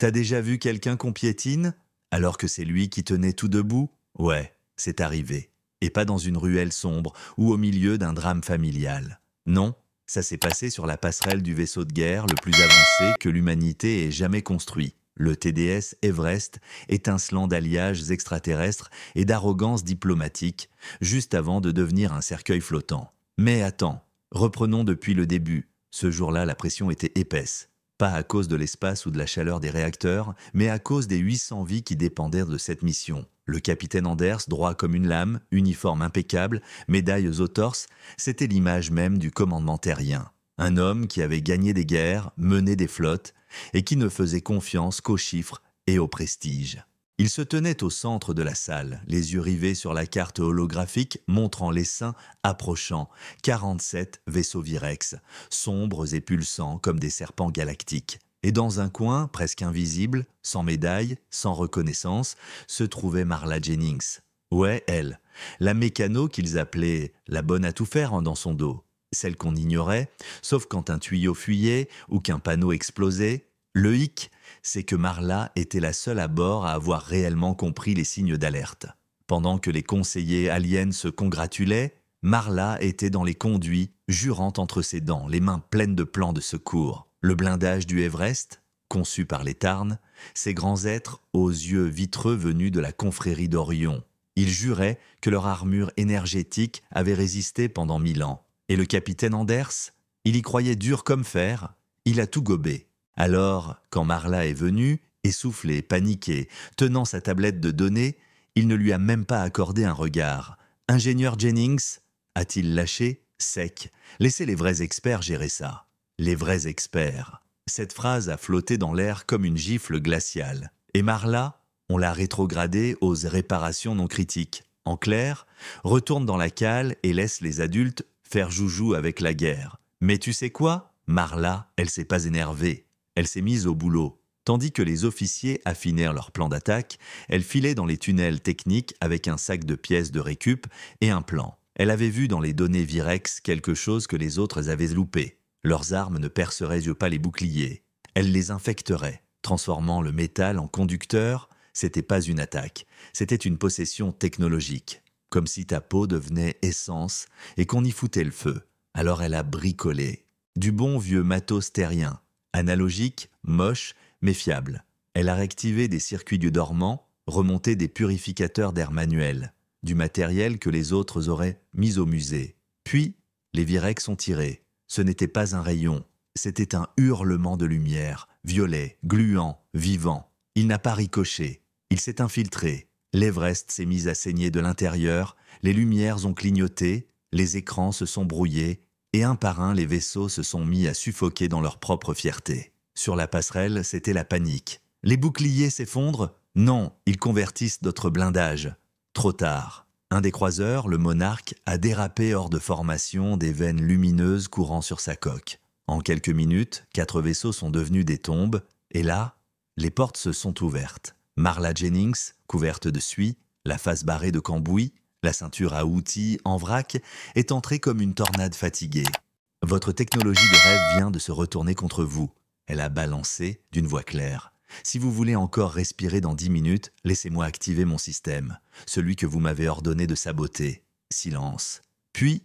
T'as déjà vu quelqu'un qu'on piétine, alors que c'est lui qui tenait tout debout? Ouais, c'est arrivé. Et pas dans une ruelle sombre ou au milieu d'un drame familial. Non, ça s'est passé sur la passerelle du vaisseau de guerre le plus avancé que l'humanité ait jamais construit. Le TDS Everest, étincelant d'alliages extraterrestres et d'arrogance diplomatique, juste avant de devenir un cercueil flottant. Mais attends, reprenons depuis le début. Ce jour-là, la pression était épaisse. Pas à cause de l'espace ou de la chaleur des réacteurs, mais à cause des 800 vies qui dépendaient de cette mission. Le capitaine Anders, droit comme une lame, uniforme impeccable, médailles au torse, c'était l'image même du commandement terrien. Un homme qui avait gagné des guerres, mené des flottes, et qui ne faisait confiance qu'aux chiffres et au prestige. Il se tenait au centre de la salle, les yeux rivés sur la carte holographique montrant l'essaim approchant, 47 vaisseaux Virex, sombres et pulsants comme des serpents galactiques. Et dans un coin, presque invisible, sans médaille, sans reconnaissance, se trouvait Marla Jennings. Ouais, elle, la mécano qu'ils appelaient la bonne à tout faire dans son dos. Celle qu'on ignorait, sauf quand un tuyau fuyait ou qu'un panneau explosait. Le hic, c'est que Marla était la seule à bord à avoir réellement compris les signes d'alerte. Pendant que les conseillers aliens se congratulaient, Marla était dans les conduits, jurant entre ses dents, les mains pleines de plans de secours. Le blindage du Everest, conçu par les Tarn, ces grands êtres aux yeux vitreux venus de la confrérie d'Orion. Ils juraient que leur armure énergétique avait résisté pendant 1000 ans. Et le capitaine Anders, il y croyait dur comme fer, il a tout gobé. Alors, quand Marla est venue, essoufflée, paniquée, tenant sa tablette de données, il ne lui a même pas accordé un regard. « Ingénieur Jennings ?» a-t-il lâché, sec. « Laissez les vrais experts gérer ça. » Les vrais experts. Cette phrase a flotté dans l'air comme une gifle glaciale. Et Marla, on l'a rétrogradée aux réparations non critiques. En clair, retourne dans la cale et laisse les adultes faire joujou avec la guerre. Mais tu sais quoi? Marla, elle s'est pas énervée. Elle s'est mise au boulot. Tandis que les officiers affinèrent leur plan d'attaque, elle filait dans les tunnels techniques avec un sac de pièces de récup et un plan. Elle avait vu dans les données Virex quelque chose que les autres avaient loupé. Leurs armes ne perceraient pas les boucliers. Elle les infecterait, transformant le métal en conducteur. C'était pas une attaque, c'était une possession technologique. Comme si ta peau devenait essence et qu'on y foutait le feu. Alors elle a bricolé. Du bon vieux matos terrien, analogique, moche, mais fiable. Elle a réactivé des circuits du dormant, remonté des purificateurs d'air manuels, du matériel que les autres auraient mis au musée. Puis, les Virex sont tirés. Ce n'était pas un rayon, c'était un hurlement de lumière, violet, gluant, vivant. Il n'a pas ricoché, il s'est infiltré. L'Everest s'est mis à saigner de l'intérieur, les lumières ont clignoté, les écrans se sont brouillés, et un par un, les vaisseaux se sont mis à suffoquer dans leur propre fierté. Sur la passerelle, c'était la panique. Les boucliers s'effondrent? Non, ils convertissent notre blindage. Trop tard. Un des croiseurs, le Monarque, a dérapé hors de formation, des veines lumineuses courant sur sa coque. En quelques minutes, 4 vaisseaux sont devenus des tombes, et là, les portes se sont ouvertes. Marla Jennings, couverte de suie, la face barrée de cambouis, la ceinture à outils en vrac, est entrée comme une tornade fatiguée. « Votre technologie de rêve vient de se retourner contre vous », elle a balancé d'une voix claire. « Si vous voulez encore respirer dans 10 minutes, laissez-moi activer mon système, celui que vous m'avez ordonné de saboter. » Silence. Puis,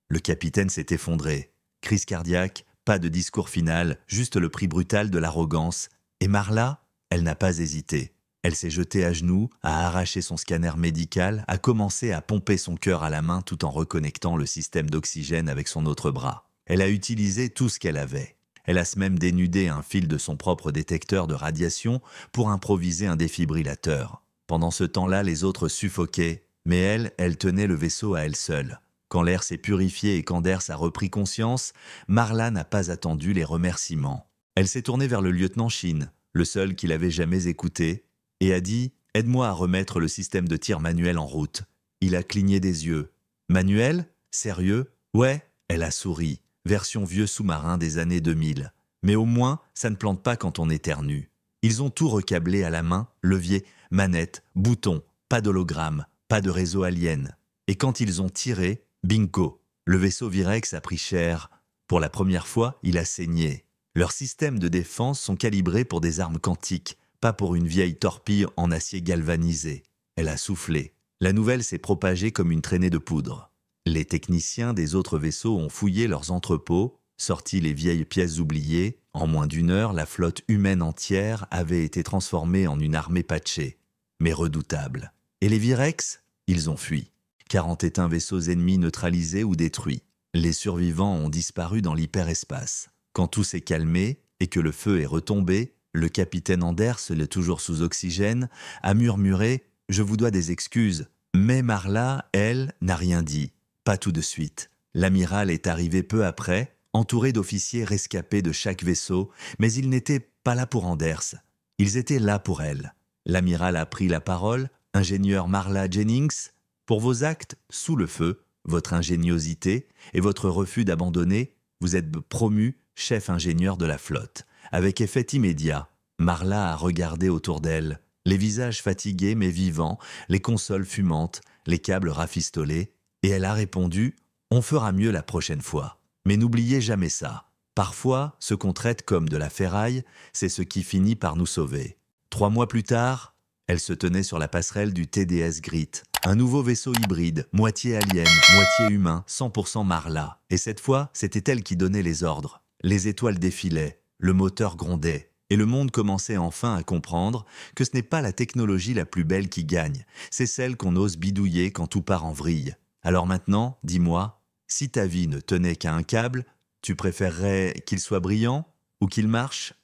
le capitaine s'est effondré. Crise cardiaque, pas de discours final, juste le prix brutal de l'arrogance. Et Marla, elle n'a pas hésité. Elle s'est jetée à genoux, a arraché son scanner médical, a commencé à pomper son cœur à la main tout en reconnectant le système d'oxygène avec son autre bras. Elle a utilisé tout ce qu'elle avait. Elle a même dénudé un fil de son propre détecteur de radiation pour improviser un défibrillateur. Pendant ce temps-là, les autres suffoquaient, mais elle tenait le vaisseau à elle seule. Quand l'air s'est purifié et qu'Anders a repris conscience, Marla n'a pas attendu les remerciements. Elle s'est tournée vers le lieutenant Shin, le seul qui l'avait jamais écouté, et a dit « Aide-moi à remettre le système de tir manuel en route. » Il a cligné des yeux. « Manuel? Sérieux? Ouais ?» Elle a souri. Version vieux sous-marin des années 2000. Mais au moins, ça ne plante pas quand on éternue. Ils ont tout recablé à la main, levier, manette, bouton, pas d'hologramme, pas de réseau alien. Et quand ils ont tiré, bingo, le vaisseau Virex a pris cher. Pour la première fois, il a saigné. Leurs systèmes de défense sont calibrés pour des armes quantiques, pas pour une vieille torpille en acier galvanisé. Elle a soufflé. La nouvelle s'est propagée comme une traînée de poudre. Les techniciens des autres vaisseaux ont fouillé leurs entrepôts, sorti les vieilles pièces oubliées. En moins d'une heure, la flotte humaine entière avait été transformée en une armée patchée, mais redoutable. Et les Virex, ils ont fui. 40 éteints vaisseaux ennemis neutralisés ou détruits. Les survivants ont disparu dans l'hyperespace. Quand tout s'est calmé et que le feu est retombé, le capitaine Anders, le toujours sous oxygène, a murmuré « Je vous dois des excuses ». Mais Marla, elle, n'a rien dit. Pas tout de suite. L'amiral est arrivé peu après, entouré d'officiers rescapés de chaque vaisseau, mais ils n'étaient pas là pour Anders. Ils étaient là pour elle. L'amiral a pris la parole. « Ingénieur Marla Jennings, pour vos actes sous le feu, votre ingéniosité et votre refus d'abandonner, vous êtes promu chef ingénieur de la flotte. » Avec effet immédiat, Marla a regardé autour d'elle, les visages fatigués mais vivants, les consoles fumantes, les câbles rafistolés, et elle a répondu « On fera mieux la prochaine fois. Mais n'oubliez jamais ça. Parfois, ce qu'on traite comme de la ferraille, c'est ce qui finit par nous sauver. » 3 mois plus tard, elle se tenait sur la passerelle du TDS Grit, un nouveau vaisseau hybride, moitié alien, moitié humain, 100% Marla. Et cette fois, c'était elle qui donnait les ordres. Les étoiles défilaient, le moteur grondait, et le monde commençait enfin à comprendre que ce n'est pas la technologie la plus belle qui gagne, c'est celle qu'on ose bidouiller quand tout part en vrille. Alors maintenant, dis-moi, si ta vie ne tenait qu'à un câble, tu préférerais qu'il soit brillant ou qu'il marche